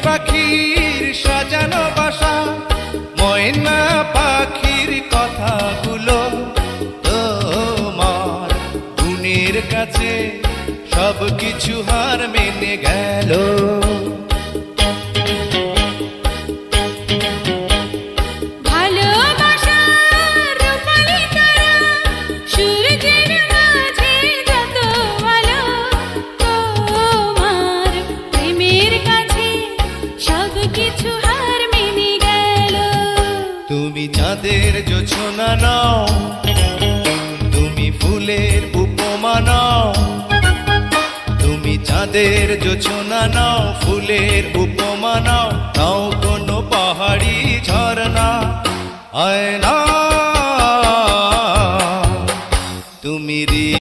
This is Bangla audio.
পাখির সাজানো বাসা, ময়না পাখির কথাগুলো তোমার গুণের কাছে সবকিছু হার মেনে গেল। তুমি চাঁদের জোছনা নাও, তুমি ফুলের উপমা নাও, তুমি চাঁদের জোছনা নাও, ফুলের উপমা নাও, নাও কোনো পাহাড়ি ঝরনা। আয়না তুমি